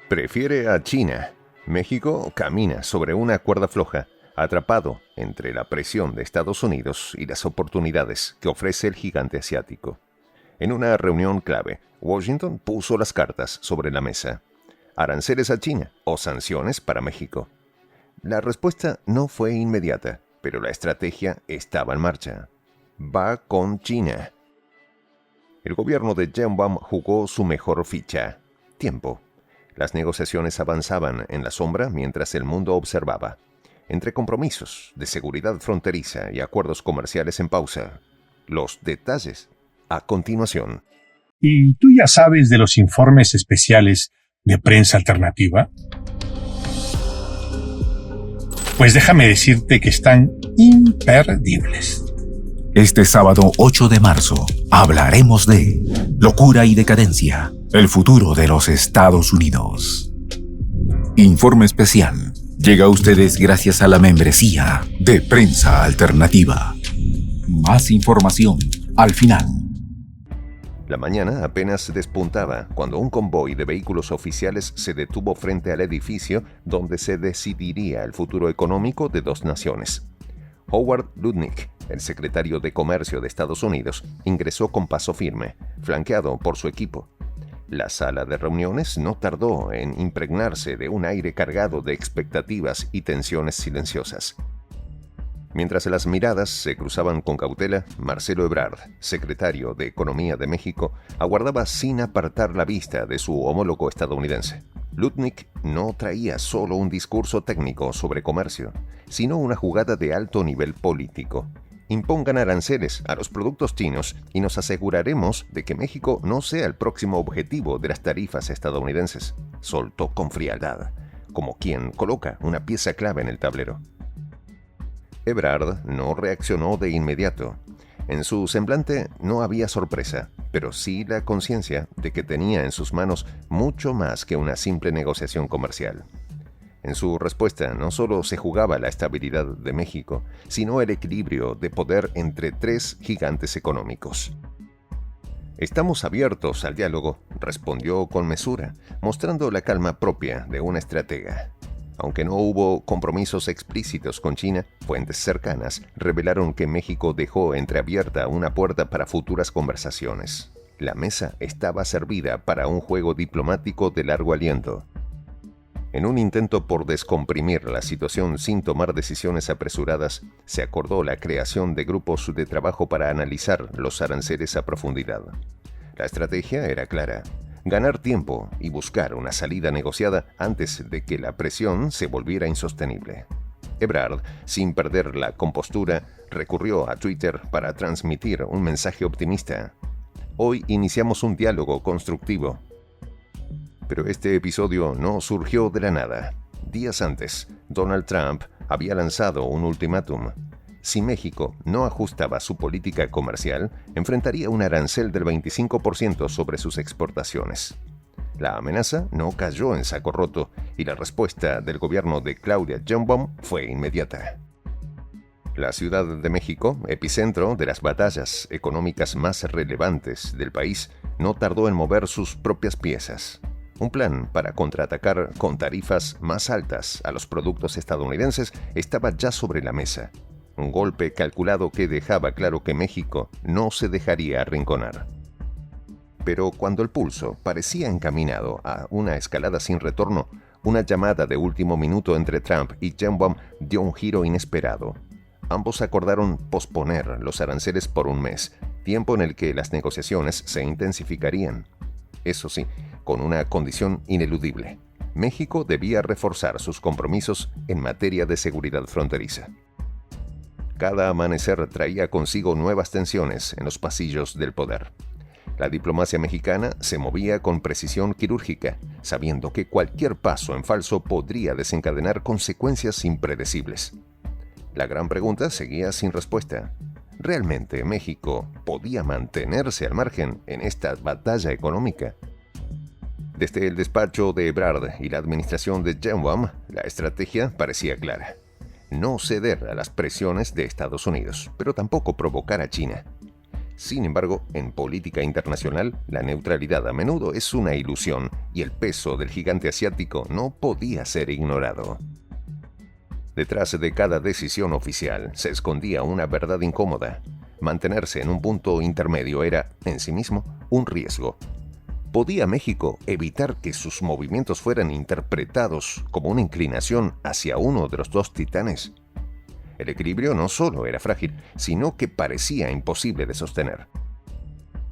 Prefiere a China. México camina sobre una cuerda floja, atrapado entre la presión de Estados Unidos y las oportunidades que ofrece el gigante asiático. En una reunión clave, Washington puso las cartas sobre la mesa. ¿Aranceles a China o sanciones para México? La respuesta no fue inmediata, pero la estrategia estaba en marcha. Va con China. El gobierno de Sheinbaum jugó su mejor ficha: tiempo. Las negociaciones avanzaban en la sombra mientras el mundo observaba. Entre compromisos de seguridad fronteriza y acuerdos comerciales en pausa. Los detalles a continuación. ¿Y tú ya sabes de los informes especiales de Prensa Alternativa? Pues déjame decirte que están imperdibles. Este sábado 8 de marzo hablaremos de locura y decadencia, el futuro de los Estados Unidos. Informe especial llega a ustedes gracias a la membresía de Prensa Alternativa. Más información al final. La mañana apenas despuntaba cuando un convoy de vehículos oficiales se detuvo frente al edificio donde se decidiría el futuro económico de dos naciones. Howard Lutnick, el secretario de Comercio de Estados Unidos, ingresó con paso firme, flanqueado por su equipo. La sala de reuniones no tardó en impregnarse de un aire cargado de expectativas y tensiones silenciosas. Mientras las miradas se cruzaban con cautela, Marcelo Ebrard, secretario de Economía de México, aguardaba sin apartar la vista de su homólogo estadounidense. Lutnick no traía solo un discurso técnico sobre comercio, sino una jugada de alto nivel político. Impongan aranceles a los productos chinos y nos aseguraremos de que México no sea el próximo objetivo de las tarifas estadounidenses, soltó con frialdad, como quien coloca una pieza clave en el tablero. Ebrard no reaccionó de inmediato. En su semblante no había sorpresa, pero sí la conciencia de que tenía en sus manos mucho más que una simple negociación comercial. En su respuesta no solo se jugaba la estabilidad de México, sino el equilibrio de poder entre tres gigantes económicos. «Estamos abiertos al diálogo», respondió con mesura, mostrando la calma propia de una estratega. Aunque no hubo compromisos explícitos con China, fuentes cercanas revelaron que México dejó entreabierta una puerta para futuras conversaciones. La mesa estaba servida para un juego diplomático de largo aliento. En un intento por descomprimir la situación sin tomar decisiones apresuradas, se acordó la creación de grupos de trabajo para analizar los aranceles a profundidad. La estrategia era clara: ganar tiempo y buscar una salida negociada antes de que la presión se volviera insostenible. Ebrard, sin perder la compostura, recurrió a Twitter para transmitir un mensaje optimista. Hoy iniciamos un diálogo constructivo. Pero este episodio no surgió de la nada. Días antes, Donald Trump había lanzado un ultimátum. Si México no ajustaba su política comercial, enfrentaría un arancel del 25% sobre sus exportaciones. La amenaza no cayó en saco roto y la respuesta del gobierno de Claudia Sheinbaum fue inmediata. La Ciudad de México, epicentro de las batallas económicas más relevantes del país, no tardó en mover sus propias piezas. Un plan para contraatacar con tarifas más altas a los productos estadounidenses estaba ya sobre la mesa. Un golpe calculado que dejaba claro que México no se dejaría arrinconar. Pero cuando el pulso parecía encaminado a una escalada sin retorno, una llamada de último minuto entre Trump y Sheinbaum dio un giro inesperado. Ambos acordaron posponer los aranceles por un mes, tiempo en el que las negociaciones se intensificarían. Eso sí, con una condición ineludible: México debía reforzar sus compromisos en materia de seguridad fronteriza. Cada amanecer traía consigo nuevas tensiones en los pasillos del poder. La diplomacia mexicana se movía con precisión quirúrgica, sabiendo que cualquier paso en falso podría desencadenar consecuencias impredecibles. La gran pregunta seguía sin respuesta. ¿Realmente México podía mantenerse al margen en esta batalla económica? Desde el despacho de Ebrard y la administración de Sheinbaum, la estrategia parecía clara: no ceder a las presiones de Estados Unidos, pero tampoco provocar a China. Sin embargo, en política internacional, la neutralidad a menudo es una ilusión y el peso del gigante asiático no podía ser ignorado. Detrás de cada decisión oficial se escondía una verdad incómoda. Mantenerse en un punto intermedio era, en sí mismo, un riesgo. ¿Podía México evitar que sus movimientos fueran interpretados como una inclinación hacia uno de los dos titanes? El equilibrio no solo era frágil, sino que parecía imposible de sostener.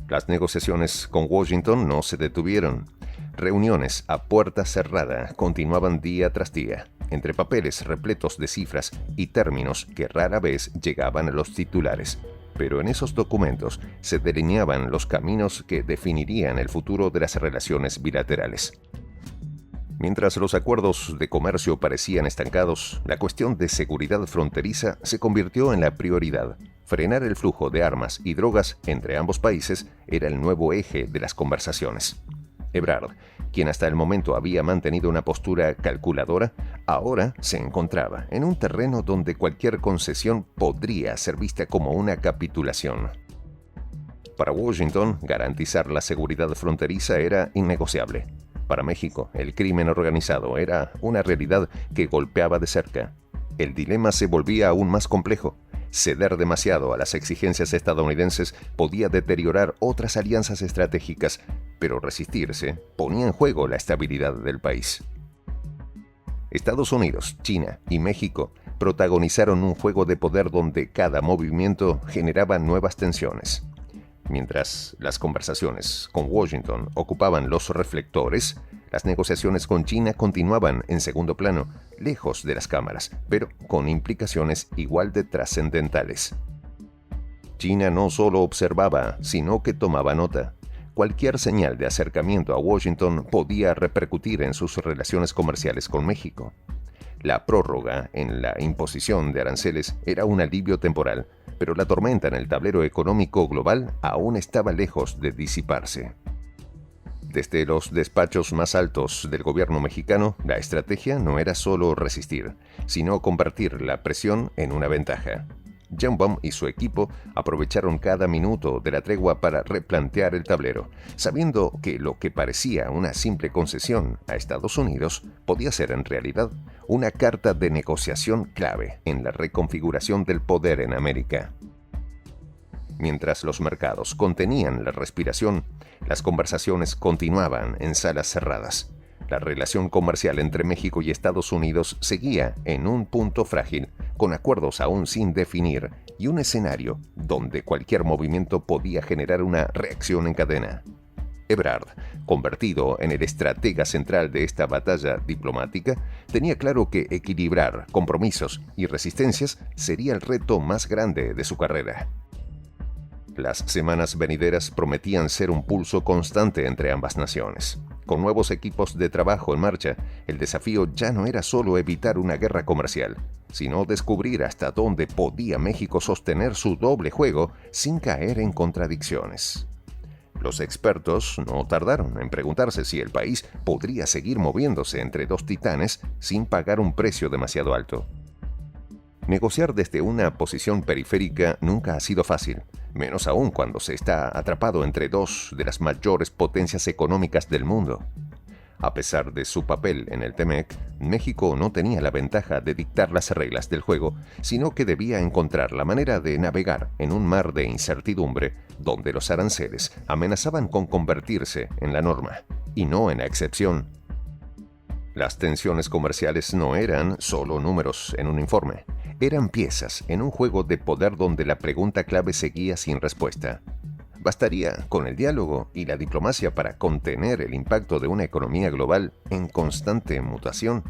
Las negociaciones con Washington no se detuvieron. Reuniones a puerta cerrada continuaban día tras día, entre papeles repletos de cifras y términos que rara vez llegaban a los titulares. Pero en esos documentos se delineaban los caminos que definirían el futuro de las relaciones bilaterales. Mientras los acuerdos de comercio parecían estancados, la cuestión de seguridad fronteriza se convirtió en la prioridad. Frenar el flujo de armas y drogas entre ambos países era el nuevo eje de las conversaciones. Ebrard, quien hasta el momento había mantenido una postura calculadora, ahora se encontraba en un terreno donde cualquier concesión podría ser vista como una capitulación. Para Washington, garantizar la seguridad fronteriza era innegociable. Para México, el crimen organizado era una realidad que golpeaba de cerca. El dilema se volvía aún más complejo. Ceder demasiado a las exigencias estadounidenses podía deteriorar otras alianzas estratégicas, pero resistirse ponía en juego la estabilidad del país. Estados Unidos, China y México protagonizaron un juego de poder donde cada movimiento generaba nuevas tensiones. Mientras las conversaciones con Washington ocupaban los reflectores, las negociaciones con China continuaban en segundo plano, lejos de las cámaras, pero con implicaciones igual de trascendentales. China no solo observaba, sino que tomaba nota. Cualquier señal de acercamiento a Washington podía repercutir en sus relaciones comerciales con México. La prórroga en la imposición de aranceles era un alivio temporal, pero la tormenta en el tablero económico global aún estaba lejos de disiparse. Desde los despachos más altos del gobierno mexicano, la estrategia no era solo resistir, sino convertir la presión en una ventaja. Sheinbaum y su equipo aprovecharon cada minuto de la tregua para replantear el tablero, sabiendo que lo que parecía una simple concesión a Estados Unidos podía ser en realidad una carta de negociación clave en la reconfiguración del poder en América. Mientras los mercados contenían la respiración, las conversaciones continuaban en salas cerradas. La relación comercial entre México y Estados Unidos seguía en un punto frágil, con acuerdos aún sin definir y un escenario donde cualquier movimiento podía generar una reacción en cadena. Ebrard, convertido en el estratega central de esta batalla diplomática, tenía claro que equilibrar compromisos y resistencias sería el reto más grande de su carrera. Las semanas venideras prometían ser un pulso constante entre ambas naciones. Con nuevos equipos de trabajo en marcha, el desafío ya no era solo evitar una guerra comercial, sino descubrir hasta dónde podía México sostener su doble juego sin caer en contradicciones. Los expertos no tardaron en preguntarse si el país podría seguir moviéndose entre dos titanes sin pagar un precio demasiado alto. Negociar desde una posición periférica nunca ha sido fácil, menos aún cuando se está atrapado entre dos de las mayores potencias económicas del mundo. A pesar de su papel en el TEMEC, México no tenía la ventaja de dictar las reglas del juego, sino que debía encontrar la manera de navegar en un mar de incertidumbre donde los aranceles amenazaban con convertirse en la norma, y no en la excepción. Las tensiones comerciales no eran solo números en un informe, eran piezas en un juego de poder donde la pregunta clave seguía sin respuesta. ¿Bastaría con el diálogo y la diplomacia para contener el impacto de una economía global en constante mutación?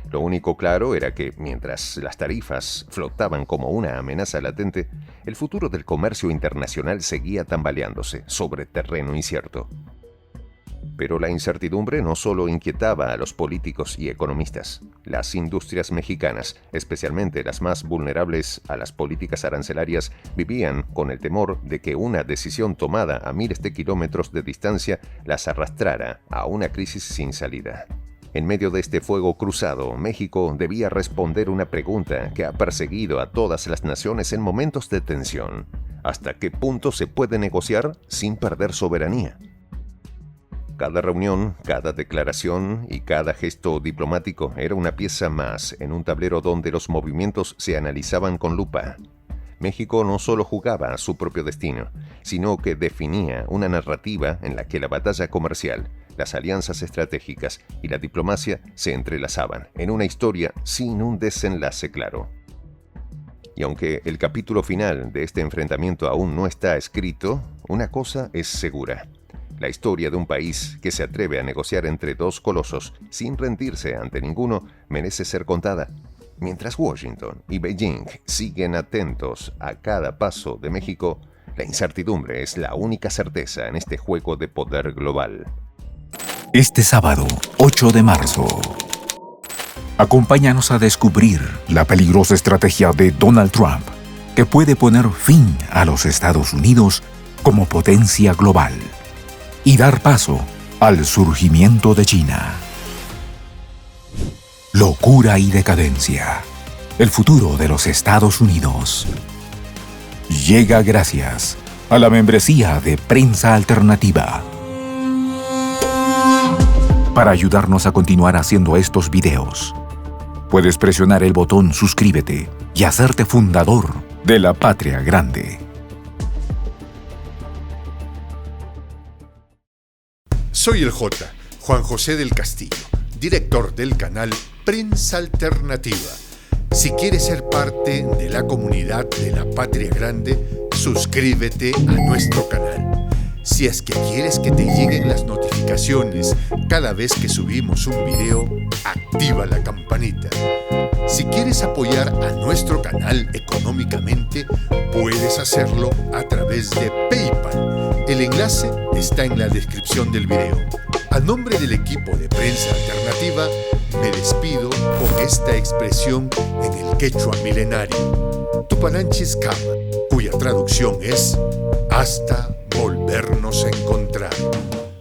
Lo único claro era que, mientras las tarifas flotaban como una amenaza latente, el futuro del comercio internacional seguía tambaleándose sobre terreno incierto. Pero la incertidumbre no solo inquietaba a los políticos y economistas. Las industrias mexicanas, especialmente las más vulnerables a las políticas arancelarias, vivían con el temor de que una decisión tomada a miles de kilómetros de distancia las arrastrara a una crisis sin salida. En medio de este fuego cruzado, México debía responder una pregunta que ha perseguido a todas las naciones en momentos de tensión. ¿Hasta qué punto se puede negociar sin perder soberanía? Cada reunión, cada declaración y cada gesto diplomático era una pieza más en un tablero donde los movimientos se analizaban con lupa. México no solo jugaba a su propio destino, sino que definía una narrativa en la que la batalla comercial, las alianzas estratégicas y la diplomacia se entrelazaban en una historia sin un desenlace claro. Y aunque el capítulo final de este enfrentamiento aún no está escrito, una cosa es segura. La historia de un país que se atreve a negociar entre dos colosos sin rendirse ante ninguno merece ser contada. Mientras Washington y Beijing siguen atentos a cada paso de México, la incertidumbre es la única certeza en este juego de poder global. Este sábado, 8 de marzo. Acompáñanos a descubrir la peligrosa estrategia de Donald Trump, que puede poner fin a los Estados Unidos como potencia global y dar paso al surgimiento de China. Locura y decadencia. El futuro de los Estados Unidos. Llega gracias a la membresía de Prensa Alternativa. Para ayudarnos a continuar haciendo estos videos, puedes presionar el botón suscríbete y hacerte fundador de la Patria Grande. Soy el J, Juan José del Castillo, director del canal Prensa Alternativa. Si quieres ser parte de la comunidad de la Patria Grande, suscríbete a nuestro canal. Si es que quieres que te lleguen las notificaciones cada vez que subimos un video, activa la campanita. Si quieres apoyar a nuestro canal económicamente, puedes hacerlo a través de PayPal. El enlace está en la descripción del video. A nombre del equipo de Prensa Alternativa, me despido con esta expresión en el quechua milenario, Tupananchis Kama, cuya traducción es hasta volvernos a encontrar.